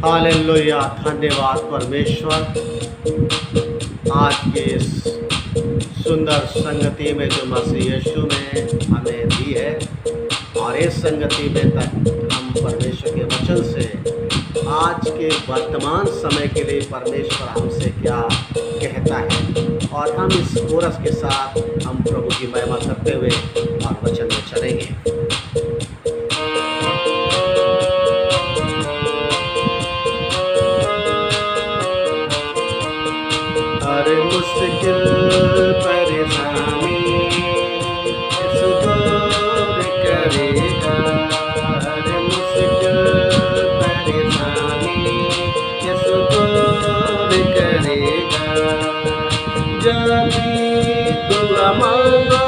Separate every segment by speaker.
Speaker 1: Hallelujah. धन्यवाद परमेश्वर, आज के इस सुंदर संगति में जो मसीह यीशु ने हमें दी है, और इस संगति में तक हम परमेश्वर के वचन से आज के वर्तमान समय के लिए परमेश्वर हमसे क्या कहता है, और हम इस कोरस के साथ हम प्रभु की महिमा करते हुए और वचन में चलेंगे। हर मुश्किल परेशानी यीशु दूर करेगा। हर मुश्किल परेशानी यीशु दूर करेगा। जब भी दुआ मांगो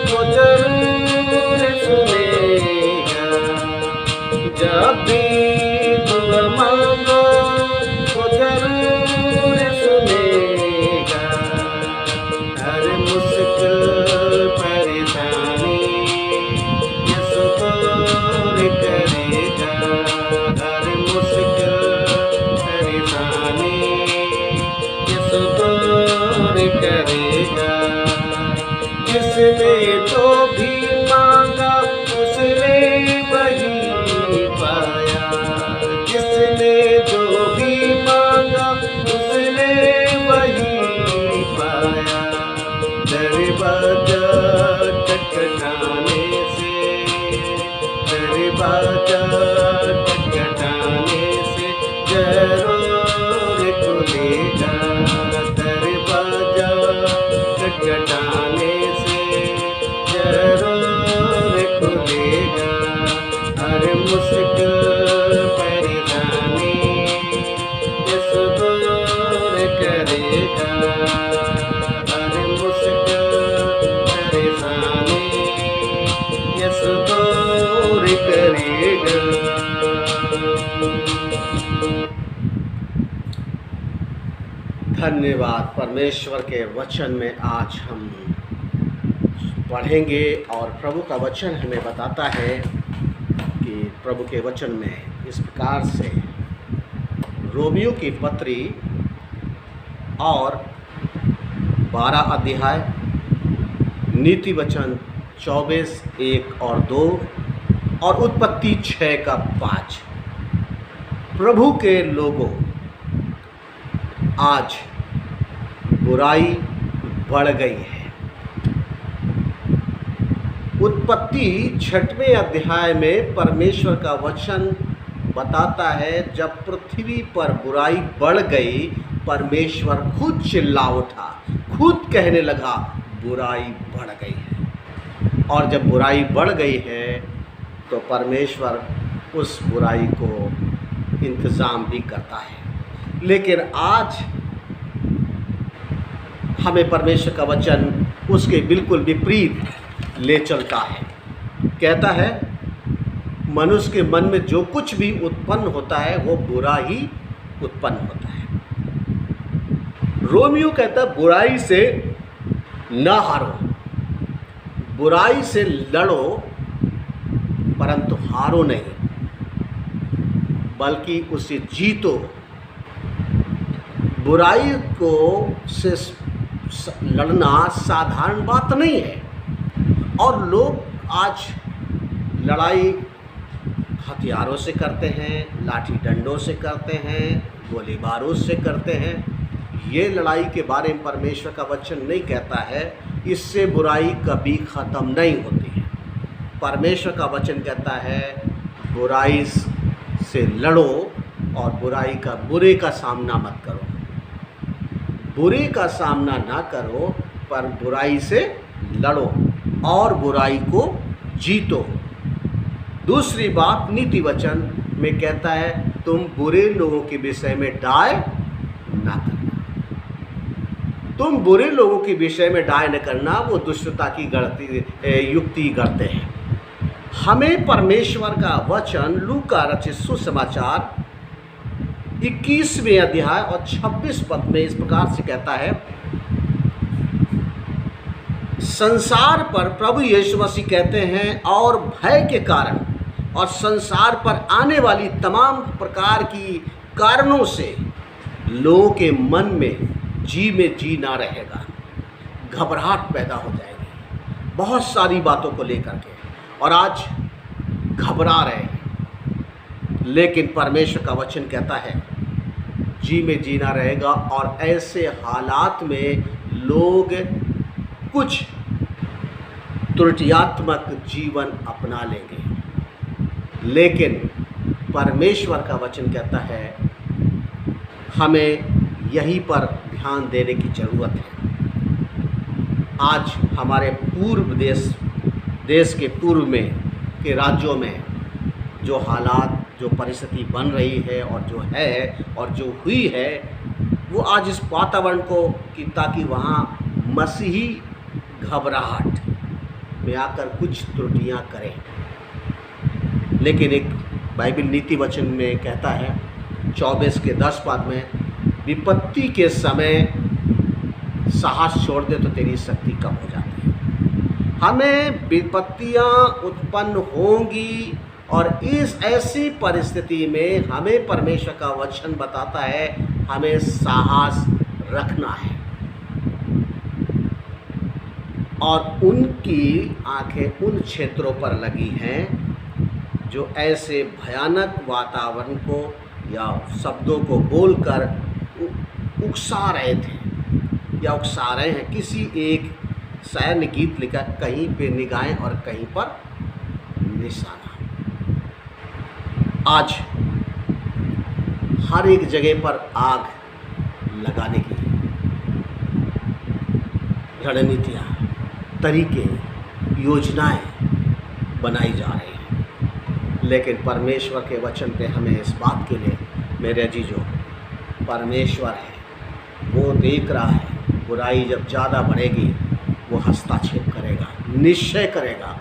Speaker 1: वो जरूर सुनेगा। जब भी दुआ मांगो वो जरूर सुनेगा। हर मुश्किल परेशानी यीशु दूर करेगा। हर मुश्किल परेशानी यीशु दूर करेगा। जिसने जो भी मांगा उसने वही पाया। जिसने जो भी मांगा उसने वही पाया। दरवाजा खटखटाने से, दरवाजा खटखटाने से जरूर खुलेगा। दरवाजा खटखटाने से जरूर खुलेगा। हर मुश्किल परेशानी यीशु दूर करेगा। हर मुश्किल परेशानी यीशु दूर करेगा। धन्यवाद परमेश्वर के वचन में आज हम पढ़ेंगे, और प्रभु का वचन हमें बताता है कि प्रभु के वचन में इस प्रकार से रोमियो की पत्री और 12 अध्याय नीति वचन 24 1 और 2 और उत्पत्ति 6 का 5। प्रभु के लोगों, आज बुराई बढ़ गई है। उत्पत्ति 6वें अध्याय में परमेश्वर का वचन बताता है, जब पृथ्वी पर बुराई बढ़ गई, परमेश्वर खुद चिल्ला उठा, खुद कहने लगा बुराई बढ़ गई है। और जब बुराई बढ़ गई है तो परमेश्वर उस बुराई को इंतज़ाम भी करता है। लेकिन आज हमें परमेश्वर का वचन उसके बिल्कुल विपरीत ले चलता है। कहता है मनुष्य के मन में जो कुछ भी उत्पन्न होता है वो बुरा ही उत्पन्न होता है। रोमियो कहता है बुराई से न हारो, बुराई से लड़ो परंतु हारो नहीं, बल्कि उसे जीतो। बुराई को से लड़ना साधारण बात नहीं है, और लोग आज लड़ाई हथियारों से करते हैं, लाठी डंडों से करते हैं, गोली बारूद से करते हैं। ये लड़ाई के बारे में परमेश्वर का वचन नहीं कहता है। इससे बुराई कभी ख़त्म नहीं होती है। परमेश्वर का वचन कहता है बुराई से लड़ो और बुरे का सामना मत करो। बुरे का सामना ना करो पर बुराई से लड़ो और बुराई को जीतो। दूसरी बात नीति वचन में कहता है तुम बुरे लोगों के विषय में डाय ना करना। तुम बुरे लोगों के विषय में डाय न करना, वो दुष्टता की युक्ति करते हैं। हमें परमेश्वर का वचन लूका रचित सुसमाचार 21वें अध्याय और 26 पद में इस प्रकार से कहता है, संसार पर प्रभु यीशु मसीह कहते हैं और भय के कारण और संसार पर आने वाली तमाम प्रकार की कारणों से लोगों के मन में जी ना रहेगा, घबराहट पैदा हो जाएगी बहुत सारी बातों को लेकर के, और आज घबरा रहे हैं। लेकिन परमेश्वर का वचन कहता है जीना रहेगा, और ऐसे हालात में लोग कुछ त्रुटियात्मक जीवन अपना लेंगे। लेकिन परमेश्वर का वचन कहता है हमें यहीं पर ध्यान देने की ज़रूरत है। आज हमारे पूर्व देश के पूर्व में के राज्यों में जो हालात, जो परिस्थिति बन रही है और जो है और जो हुई है, वो आज इस वातावरण को कि ताकि वहाँ मसीही घबराहट में आकर कुछ त्रुटियां करें। लेकिन एक बाइबल नीति वचन में कहता है 24 के 10 पद में, विपत्ति के समय साहस छोड़ दे तो तेरी शक्ति कम हो जाती है। हमें विपत्तियां उत्पन्न होंगी, और इस ऐसी परिस्थिति में हमें परमेश्वर का वचन बताता है हमें साहस रखना है। और उनकी आंखें उन क्षेत्रों पर लगी हैं जो ऐसे भयानक वातावरण को या शब्दों को बोलकर उकसा रहे थे या उकसा रहे हैं। किसी एक शायर ने गीत लिखा, कहीं पे निगाहें और कहीं पर निशाना। आज हर एक जगह पर आग लगाने की रणनीतियाँ, तरीके, योजनाएं बनाई जा रही हैं। लेकिन परमेश्वर के वचन पे हमें इस बात के लिए, मेरे अजीजों, परमेश्वर है, वो देख रहा है। बुराई जब ज़्यादा बढ़ेगी वो हस्तक्षेप करेगा, निश्चय करेगा।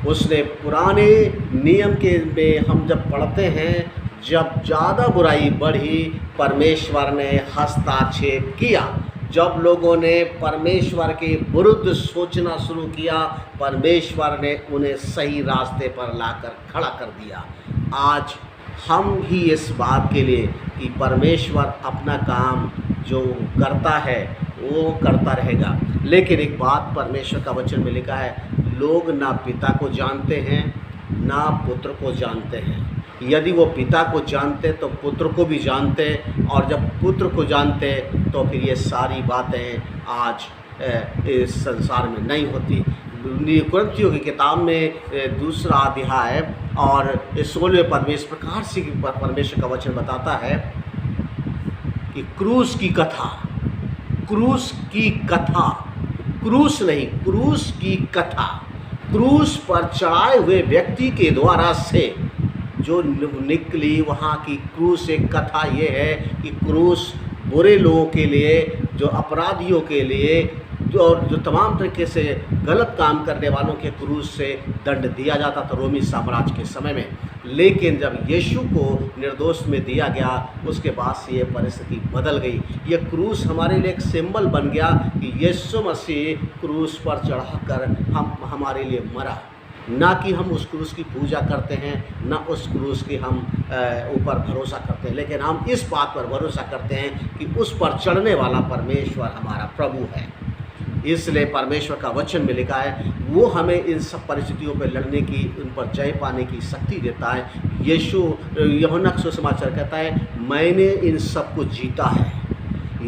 Speaker 1: उसने पुराने नियम के में हम जब पढ़ते हैं, जब ज़्यादा बुराई बढ़ी परमेश्वर ने हस्तक्षेप किया। जब लोगों ने परमेश्वर के विरुद्ध सोचना शुरू किया, परमेश्वर ने उन्हें सही रास्ते पर लाकर खड़ा कर दिया। आज हम भी इस बात के लिए कि परमेश्वर अपना काम जो करता है वो करता रहेगा। लेकिन एक बात परमेश्वर का वचन में लिखा है, लोग ना पिता को जानते हैं ना पुत्र को जानते हैं। यदि वो पिता को जानते तो पुत्र को भी जानते, और जब पुत्र को जानते तो फिर ये सारी बातें आज इस संसार में नहीं होती। कुरिन्थियों की किताब में 2 अध्याय और 16वें पद में इस प्रकार से परमेश्वर का वचन बताता है कि क्रूस की कथा, क्रूस की कथा, क्रूस नहीं, क्रूस की कथा, क्रूस पर चढ़ाए हुए व्यक्ति के द्वारा से जो निकली वहाँ की क्रूस एक कथा ये है कि क्रूस बुरे लोगों के लिए, जो अपराधियों के लिए, और जो तमाम तरीके से गलत काम करने वालों के क्रूस से दंड दिया जाता था रोमी साम्राज्य के समय में। लेकिन जब यीशु को निर्दोष में दिया गया, उसके बाद से ये परिस्थिति बदल गई। ये क्रूस हमारे लिए एक सिंबल बन गया कि यीशु मसीह क्रूस पर चढ़ाकर हमारे लिए मरा। ना कि हम उस क्रूस की पूजा करते हैं, ना उस क्रूस की हम ऊपर भरोसा करते हैं, लेकिन हम इस बात पर भरोसा करते हैं कि उस पर चढ़ने वाला परमेश्वर हमारा प्रभु है। इसलिए परमेश्वर का वचन में लिखा है वो हमें इन सब परिस्थितियों पर लड़ने की, उन पर जय पाने की शक्ति देता है। यीशु यूहन्ना सुसमाचार कहता है मैंने इन सब को जीता है।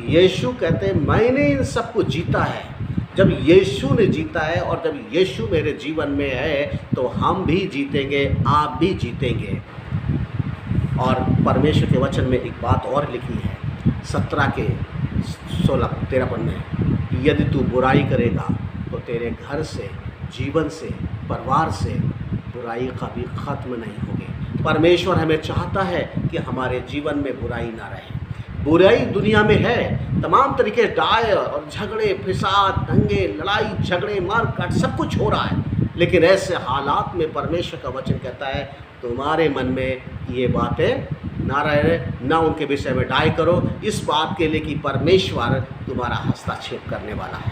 Speaker 1: यीशु कहते हैं मैंने इन सब को जीता है। जब यीशु ने जीता है और जब यीशु मेरे जीवन में है तो हम भी जीतेंगे, आप भी जीतेंगे। और परमेश्वर के वचन में एक बात और लिखी है 17 के 16-13 पद में, यदि तू बुराई करेगा तो तेरे घर से, जीवन से, परिवार से बुराई कभी ख़त्म नहीं होगी। परमेश्वर हमें चाहता है कि हमारे जीवन में बुराई ना रहे। बुराई दुनिया में है, तमाम तरीके डाय और झगड़े, फिसाद, दंगे, लड़ाई झगड़े, मारकाट सब कुछ हो रहा है। लेकिन ऐसे हालात में परमेश्वर का वचन कहता है तुम्हारे मन में ये बातें ना रहे, ना उनके विषय में डाय करो, इस बात के लिए कि परमेश्वर तुम्हारा हस्तक्षेप करने वाला है।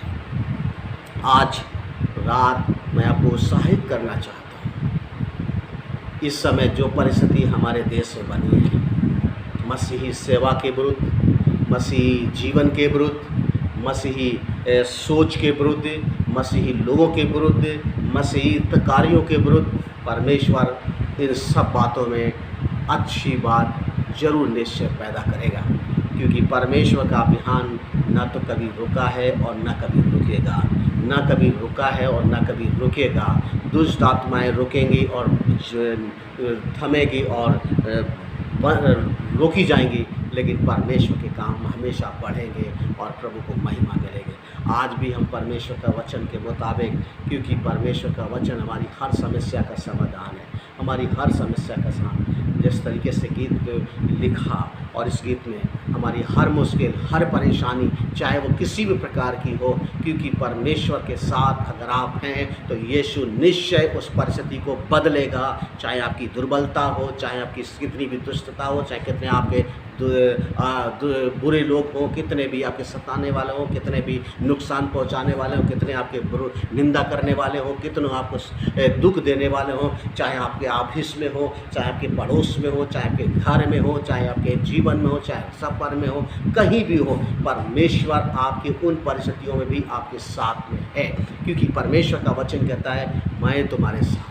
Speaker 1: आज रात मैं आपको उत्साहित करना चाहता हूँ इस समय जो परिस्थिति हमारे देश में बनी है, मसीही सेवा के विरुद्ध, मसीही जीवन के विरुद्ध, मसीही सोच के विरुद्ध, मसीही लोगों के विरुद्ध, मसीही कार्यों के विरुद्ध, परमेश्वर इन सब बातों में अच्छी बात जरूर निश्चय पैदा करेगा, क्योंकि परमेश्वर का अभियान न तो कभी रुका है और न कभी रुकेगा, न कभी रुका है और न कभी रुकेगा। दुष्ट आत्माएँ रुकेंगी और थमेगी और रोकी जाएंगी, लेकिन परमेश्वर के काम हमेशा बढ़ेंगे और प्रभु को महिमा मिलेगी। आज भी हम परमेश्वर का वचन के मुताबिक, क्योंकि परमेश्वर का वचन हमारी हर समस्या का समाधान है, हमारी हर समस्या का समाधान। जिस तरीके से गीत लिखा और इस गीत में हमारी हर मुश्किल, हर परेशानी, चाहे वो किसी भी प्रकार की हो, क्योंकि परमेश्वर के साथ अगर आप हैं तो यीशु निश्चय उस परिस्थिति को बदलेगा। चाहे आपकी दुर्बलता हो, चाहे आपकी कितनी भी दुष्टता हो, चाहे कितने आपके बुरे लोग हों, कितने भी आपके सताने वाले हों, कितने भी नुकसान पहुंचाने वाले हों, कितने आपके निंदा करने वाले हों, कितनों आपको दुख देने वाले हों, चाहे आपके ऑफिस में हो, चाहे आपके पड़ोस में हो, चाहे आपके घर में हो, चाहे आपके जीवन में हो, चाहे सफ़र में हो, कहीं भी हो, परमेश्वर आपकी उन परिस्थितियों में भी आपके साथ में है, क्योंकि परमेश्वर का वचन कहता है, मैं तुम्हारे साथ,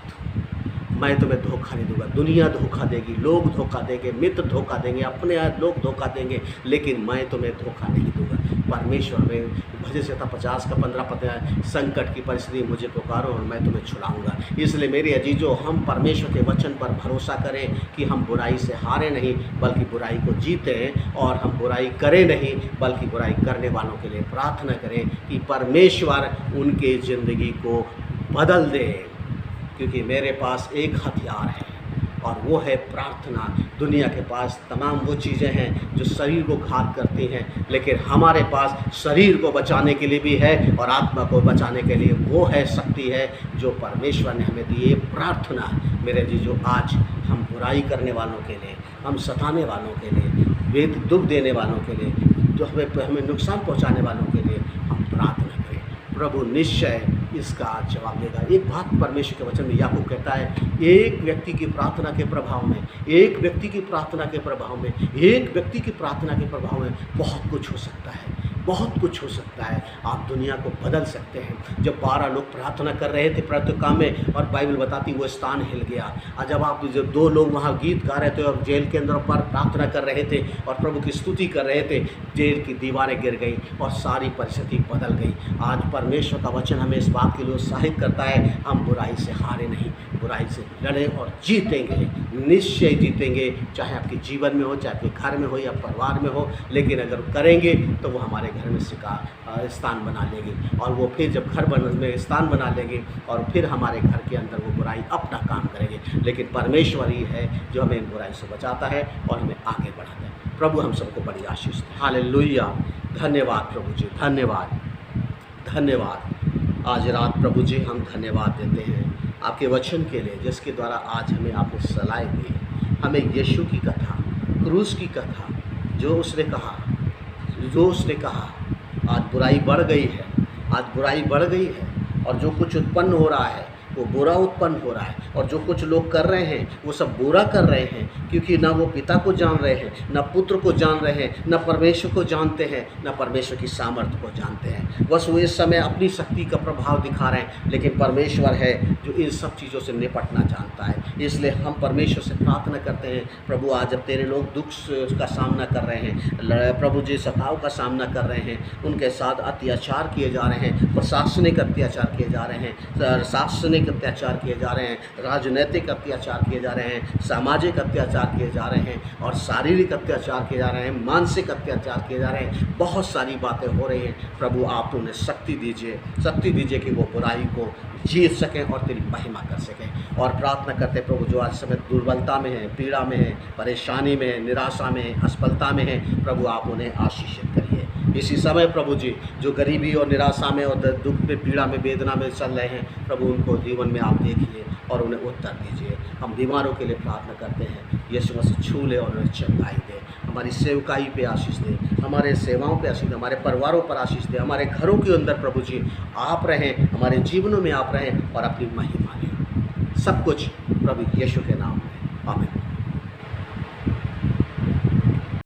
Speaker 1: मैं तुम्हें धोखा नहीं दूंगा। दुनिया धोखा देगी, लोग धोखा देंगे, मित्र धोखा देंगे, अपने लोग धोखा देंगे, लेकिन मैं तुम्हें धोखा नहीं दूंगा। परमेश्वर में भजन संहिता 50 का 15 पद है, संकट की परिस्थिति मुझे पुकारो और मैं तुम्हें छुड़ाऊंगा। इसलिए मेरे अजीजों, हम परमेश्वर के वचन पर भरोसा करें कि हम बुराई से हारे नहीं, बल्कि बुराई को जीतें, और हम बुराई करें नहीं, बल्कि बुराई करने वालों के लिए प्रार्थना करें कि परमेश्वर उनके ज़िंदगी को बदल दे, क्योंकि मेरे पास एक हथियार है और वो है प्रार्थना। दुनिया के पास तमाम वो चीज़ें हैं जो शरीर को घात करती हैं, लेकिन हमारे पास शरीर को बचाने के लिए भी है और आत्मा को बचाने के लिए वो है शक्ति है जो परमेश्वर ने हमें दी है, प्रार्थना। मेरे जीजों, आज हम बुराई करने वालों के लिए, हम सताने वालों के लिए, दुख देने वालों के लिए, जो हमें नुकसान पहुँचाने वालों के लिए हम प्रार्थना करें। प्रभु निश्चय इसका जवाब देगा। एक बात परमेश्वर के वचन में याकूब कहता है, एक व्यक्ति की प्रार्थना के प्रभाव में, एक व्यक्ति की प्रार्थना के प्रभाव में, एक व्यक्ति की प्रार्थना के प्रभाव में बहुत कुछ हो सकता है, बहुत कुछ हो सकता है। आप दुनिया को बदल सकते हैं। जब 12 लोग प्रार्थना कर रहे थे प्रातःकाल में, और बाइबल बताती वो स्थान हिल गया। और जब 2 लोग वहाँ गीत गा रहे थे और जेल के अंदर पर प्रार्थना कर रहे थे और प्रभु की स्तुति कर रहे थे, जेल की दीवारें गिर गई और सारी परिस्थिति बदल गई। आज परमेश्वर का वचन हमें इस बात के लिए उत्साहित करता है, हम बुराई से हारे नहीं, बुराई से लड़ें और जीतेंगे, निश्चय जीतेंगे, चाहे आपके जीवन में हो, चाहे आपके घर में हो या परिवार में हो। लेकिन अगर करेंगे तो वो हमारे घर में स्थान बना लेगी, और वो फिर जब घर में स्थान बना लेगी और फिर हमारे घर के अंदर वो बुराई अपना काम करेंगे। लेकिन परमेश्वर ही है जो हमें इन बुराई से बचाता है और हमें आगे बढ़ाता है। प्रभु हम सबको बड़ी आशीष दे। हालेलुया। धन्यवाद प्रभु जी, धन्यवाद, धन्यवाद। आज रात प्रभु जी हम धन्यवाद देते हैं आपके वचन के लिए, जिसके द्वारा आज हमें आपने सलाह दी, हमें यीशु की कथा, क्रूस की कथा, जो उसने कहा, आज बुराई बढ़ गई है, आज बुराई बढ़ गई है, और जो कुछ उत्पन्न हो रहा है वो बुरा उत्पन्न हो रहा है, और जो कुछ लोग कर रहे हैं वो सब बुरा कर रहे हैं, क्योंकि ना वो पिता को जान रहे हैं, ना पुत्र को जान रहे हैं, ना परमेश्वर को जानते हैं, ना परमेश्वर की सामर्थ्य को जानते हैं। बस वो इस समय अपनी शक्ति का प्रभाव दिखा रहे हैं, लेकिन परमेश्वर है जो इन सब चीज़ों से निपटना जानता है। इसलिए हम परमेश्वर से प्रार्थना करते हैं, प्रभु आज जब तेरे लोग दुख का सामना कर रहे हैं, प्रभु जी सताव का सामना कर रहे हैं, उनके साथ अत्याचार किए जा रहे हैं, प्रशासनिक अत्याचार किए जा रहे हैं, शासनिक अत्याचार किए जा रहे हैं, राजनीतिक अत्याचार किए जा रहे हैं, सामाजिक अत्याचार किए जा रहे हैं, और शारीरिक अत्याचार किए जा रहे हैं, मानसिक अत्याचार किए जा रहे हैं, बहुत सारी बातें हो रही हैं। प्रभु आप उन्हें शक्ति दीजिए कि वो बुराई को जीत सकें और तेरी महिमा कर सकें। और प्रार्थना करते प्रभु जो आज समय दुर्बलता में है, पीड़ा में है, परेशानी में है, निराशा में है, असफलता में है, प्रभु आप उन्हें आशीषित करिए। इसी समय प्रभु जी जो गरीबी और निराशा में और दुख में, पीड़ा में, वेदना में चल रहे हैं, प्रभु उनको जीवन में आप देखिए और उन्हें उत्तर दीजिए। हम बीमारों के लिए प्रार्थना करते हैं, यीशु मसीह छू ले और उन्हें चंगाई दे, हमारी सेवकाई पे आशीष दे, हमारे सेवाओं पे आशीष दे, हमारे परिवारों पर आशीष दे, हमारे घरों के अंदर प्रभु जी आप रहें, हमारे जीवनों में आप रहें और अपनी महिमा लें। सब कुछ प्रभु यीशु के नाम में। आमीन।